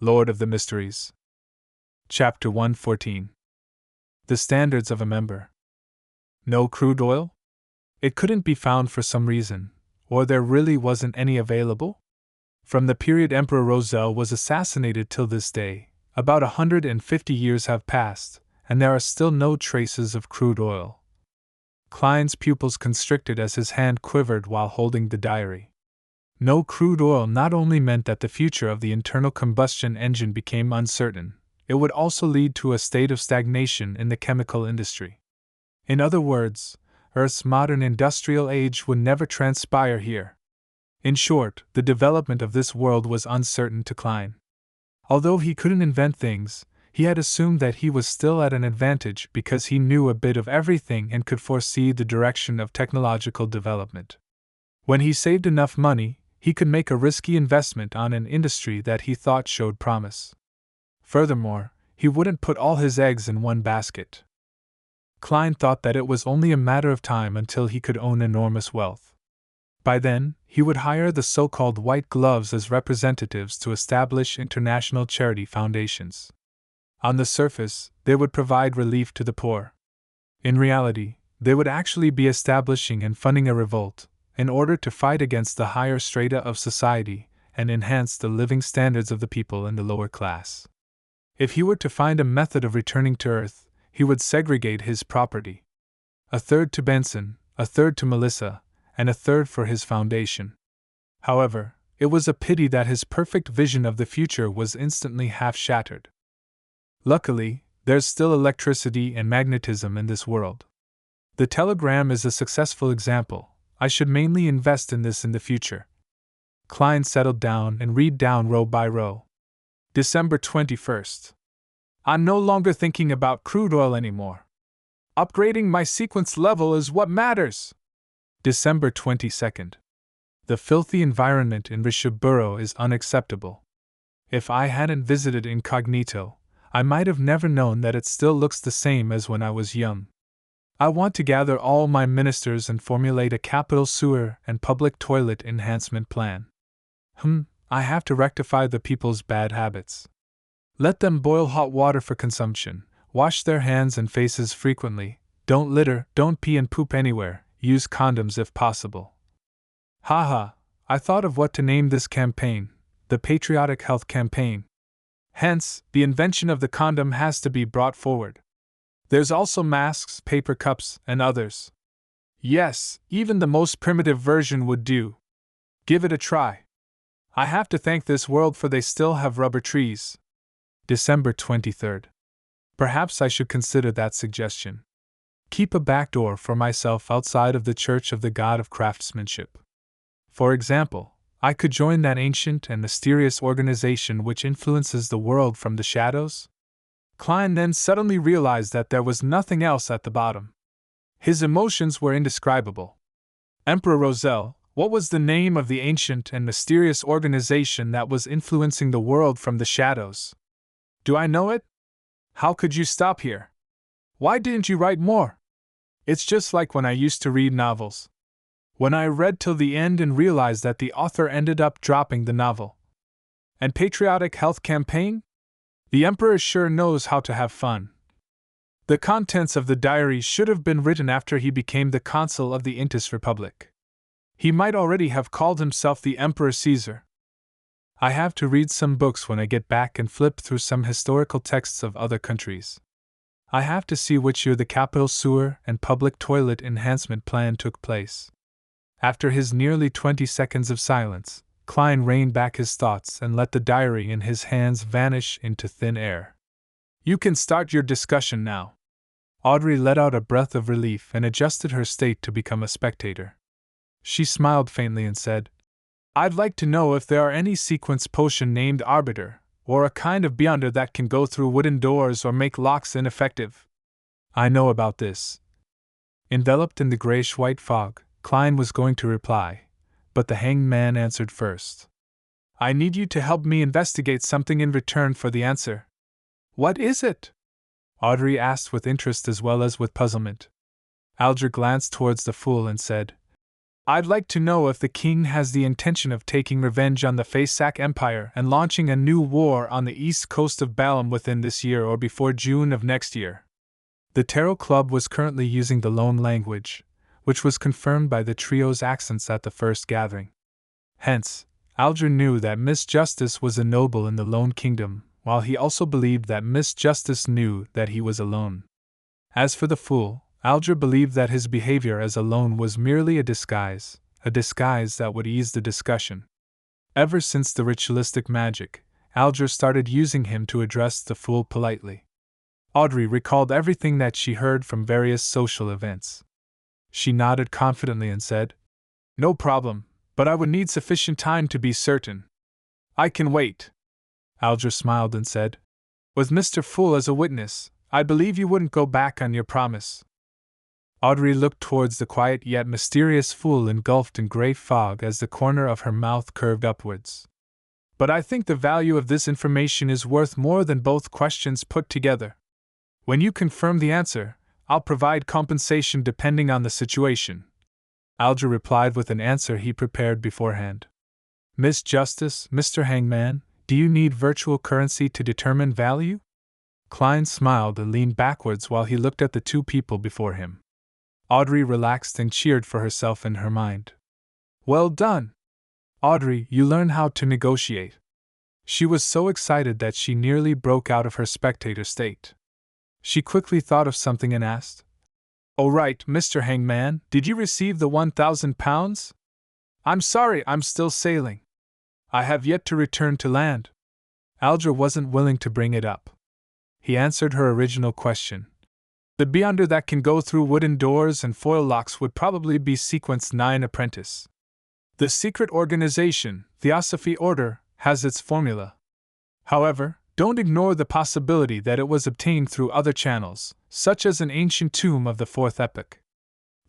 Lord of the Mysteries. Chapter 114. The Standards of a Member. No crude oil? It couldn't be found for some reason, or there really wasn't any available? From the period Emperor Roselle was assassinated till this day, about 150 years have passed, and there are still no traces of crude oil. Klein's pupils constricted as his hand quivered while holding the diary. No crude oil not only meant that the future of the internal combustion engine became uncertain, it would also lead to a state of stagnation in the chemical industry. In other words, Earth's modern industrial age would never transpire here. In short, the development of this world was uncertain to Klein. Although he couldn't invent things, he had assumed that he was still at an advantage because he knew a bit of everything and could foresee the direction of technological development. When he saved enough money, he could make a risky investment on an industry that he thought showed promise. Furthermore, he wouldn't put all his eggs in one basket. Klein thought that it was only a matter of time until he could own enormous wealth. By then, he would hire the so-called white gloves as representatives to establish international charity foundations. On the surface, they would provide relief to the poor. In reality, they would actually be establishing and funding a revolt, in order to fight against the higher strata of society and enhance the living standards of the people in the lower class. If he were to find a method of returning to Earth, he would segregate his property. A third to Benson, a third to Melissa, and a third for his foundation. However, it was a pity that his perfect vision of the future was instantly half-shattered. Luckily, there's still electricity and magnetism in this world. The telegram is a successful example. I should mainly invest in this in the future. Klein settled down and read down row by row. December 21st. I'm no longer thinking about crude oil anymore. Upgrading my sequence level is what matters. December 22nd. The filthy environment in Rishaburo is unacceptable. If I hadn't visited incognito, I might have never known that it still looks the same as when I was young. I want to gather all my ministers and formulate a capital sewer and public toilet enhancement plan. I have to rectify the people's bad habits. Let them boil hot water for consumption, wash their hands and faces frequently, don't litter, don't pee and poop anywhere, use condoms if possible. Haha, I thought of what to name this campaign, the Patriotic Health Campaign. Hence, the invention of the condom has to be brought forward. There's also masks, paper cups, and others. Yes, even the most primitive version would do. Give it a try. I have to thank this world for they still have rubber trees. December 23rd. Perhaps I should consider that suggestion. Keep a back door for myself outside of the Church of the God of Craftsmanship. For example, I could join that ancient and mysterious organization which influences the world from the shadows. Klein then suddenly realized that there was nothing else at the bottom. His emotions were indescribable. Emperor Roselle, what was the name of the ancient and mysterious organization that was influencing the world from the shadows? Do I know it? How could you stop here? Why didn't you write more? It's just like when I used to read novels. When I read till the end and realized that the author ended up dropping the novel. And Patriotic Health Campaign? The Emperor sure knows how to have fun. The contents of the diary should have been written after he became the consul of the Intis Republic. He might already have called himself the Emperor Caesar. I have to read some books when I get back and flip through some historical texts of other countries. I have to see which year the capital sewer and public toilet enhancement plan took place. After his nearly 20 seconds of silence, Klein reined back his thoughts and let the diary in his hands vanish into thin air. You can start your discussion now. Audrey let out a breath of relief and adjusted her state to become a spectator. She smiled faintly and said, I'd like to know if there are any sequence potion named Arbiter, or a kind of beyonder that can go through wooden doors or make locks ineffective. I know about this. Enveloped in the grayish-white fog, Klein was going to reply, but the hanged man answered first. I need you to help me investigate something in return for the answer. What is it? Audrey asked with interest as well as with puzzlement. Alger glanced towards the fool and said, I'd like to know if the king has the intention of taking revenge on the Faysac Empire and launching a new war on the east coast of Balam within this year or before June of next year. The Tarot Club was currently using the Lone language, which was confirmed by the trio's accents at the first gathering. Hence, Alger knew that Miss Justice was a noble in the Lone Kingdom, while he also believed that Miss Justice knew that he was alone. As for the Fool, Alger believed that his behavior as alone was merely a disguise that would ease the discussion. Ever since the ritualistic magic, Alger started using him to address the Fool politely. Audrey recalled everything that she heard from various social events. She nodded confidently and said, "No problem, but I would need sufficient time to be certain." "I can wait." Alger smiled and said, "With Mr. Fool as a witness, I believe you wouldn't go back on your promise." Audrey looked towards the quiet yet mysterious Fool engulfed in gray fog as the corner of her mouth curved upwards. "But I think the value of this information is worth more than both questions put together. When you confirm the answer, I'll provide compensation depending on the situation." Alger replied with an answer he prepared beforehand. "Miss Justice, Mr. Hangman, do you need virtual currency to determine value?" Klein smiled and leaned backwards while he looked at the two people before him. Audrey relaxed and cheered for herself in her mind. "Well done! Audrey, you learn how to negotiate." She was so excited that she nearly broke out of her spectator state. She quickly thought of something and asked, "Oh right, Mr. Hangman, did you receive the £1,000? I'm sorry, I'm still sailing. I have yet to return to land." Alger wasn't willing to bring it up. He answered her original question. "The beyonder that can go through wooden doors and foil locks would probably be Sequence 9 apprentice. The secret organization, Theosophy Order, has its formula. However, don't ignore the possibility that it was obtained through other channels, such as an ancient tomb of the Fourth Epoch.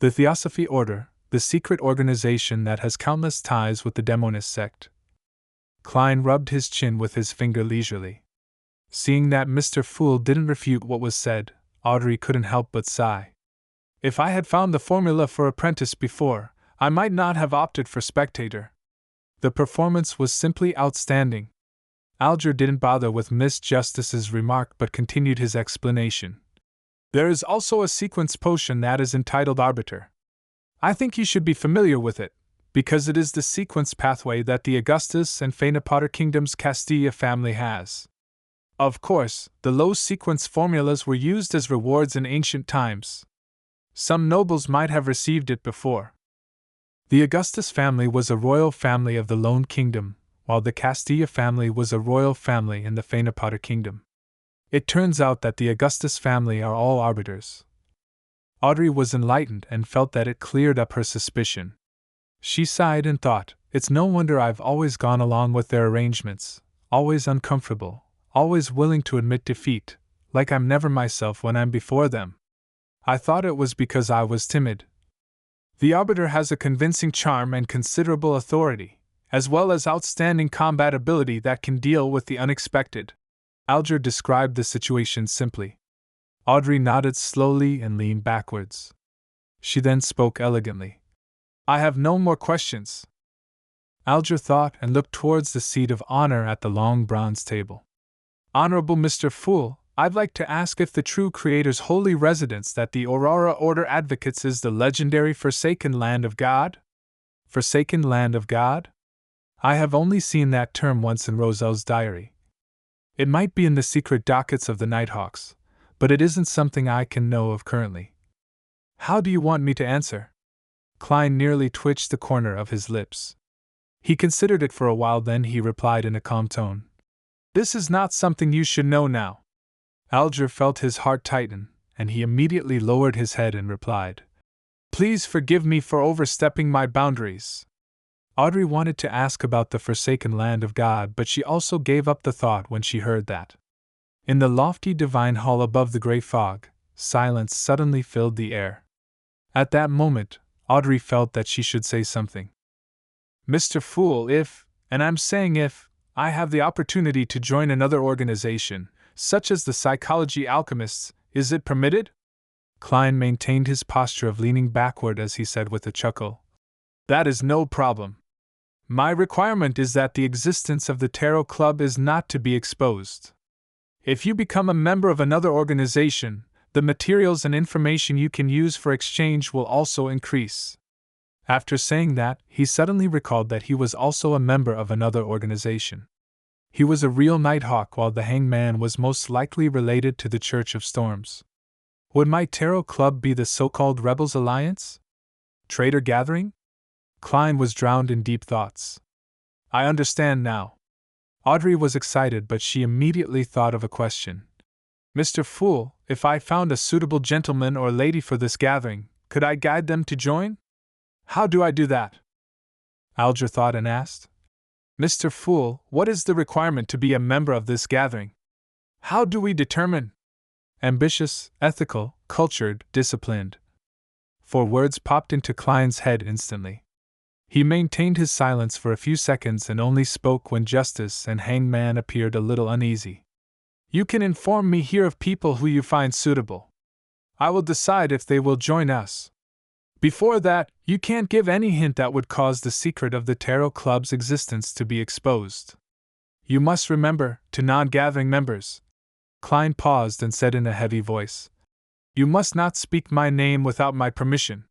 The Theosophy Order, the secret organization that has countless ties with the Demonist sect." Klein rubbed his chin with his finger leisurely. Seeing that Mr. Fool didn't refute what was said, Audrey couldn't help but sigh. "If I had found the formula for apprentice before, I might not have opted for spectator. The performance was simply outstanding." Alger didn't bother with Miss Justice's remark but continued his explanation. "There is also a sequence potion that is entitled Arbiter. I think you should be familiar with it, because it is the sequence pathway that the Augustus and Feyenopater Kingdom's Castilla family has. Of course, the low sequence formulas were used as rewards in ancient times. Some nobles might have received it before. The Augustus family was a royal family of the Lone Kingdom, while the Castilla family was a royal family in the Feyenopater Kingdom. It turns out that the Augustus family are all arbiters." Audrey was enlightened and felt that it cleared up her suspicion. She sighed and thought, "It's no wonder I've always gone along with their arrangements, always uncomfortable, always willing to admit defeat, like I'm never myself when I'm before them. I thought it was because I was timid." "The Arbiter has a convincing charm and considerable authority, as well as outstanding combat ability that can deal with the unexpected." Alger described the situation simply. Audrey nodded slowly and leaned backwards. She then spoke elegantly. "I have no more questions." Alger thought and looked towards the seat of honor at the long bronze table. "Honorable Mr. Fool, I'd like to ask if the true Creator's holy residence that the Aurora Order advocates is the legendary Forsaken Land of God?" "Forsaken Land of God?" I have only seen that term once in Roselle's diary. It might be in the secret dockets of the Nighthawks, but it isn't something I can know of currently. "How do you want me to answer?" Klein nearly twitched the corner of his lips. He considered it for a while, then he replied in a calm tone. "This is not something you should know now." Alger felt his heart tighten, and he immediately lowered his head and replied, "Please forgive me for overstepping my boundaries." Audrey wanted to ask about the Forsaken Land of God, but she also gave up the thought when she heard that. In the lofty divine hall above the gray fog, silence suddenly filled the air. At that moment, Audrey felt that she should say something. "Mr. Fool, if, and I'm saying if, I have the opportunity to join another organization, such as the Psychology Alchemists, is it permitted?" Klein maintained his posture of leaning backward as he said with a chuckle, That is no problem. My requirement is that the existence of the Tarot Club is not to be exposed. If you become a member of another organization, the materials and information you can use for exchange will also increase. After saying that, he suddenly recalled that he was also a member of another organization. He was a real Nighthawk, while the Hanged Man was most likely related to the Church of Storms. Would my Tarot Club be the so-called Rebels Alliance? Trader Gathering? Klein was drowned in deep thoughts. I understand now. Audrey was excited, but she immediately thought of a question. Mr. Fool, if I found a suitable gentleman or lady for this gathering, could I guide them to join? How do I do that? Alger thought and asked. Mr. Fool, what is the requirement to be a member of this gathering? How do we determine? Ambitious, ethical, cultured, disciplined. 4 words popped into Klein's head instantly. He maintained his silence for a few seconds and only spoke when Justice and Hanged Man appeared a little uneasy. You can inform me here of people who you find suitable. I will decide if they will join us. Before that, you can't give any hint that would cause the secret of the Tarot Club's existence to be exposed. You must remember, to non-gathering members. Klein paused and said in a heavy voice, you must not speak my name without my permission.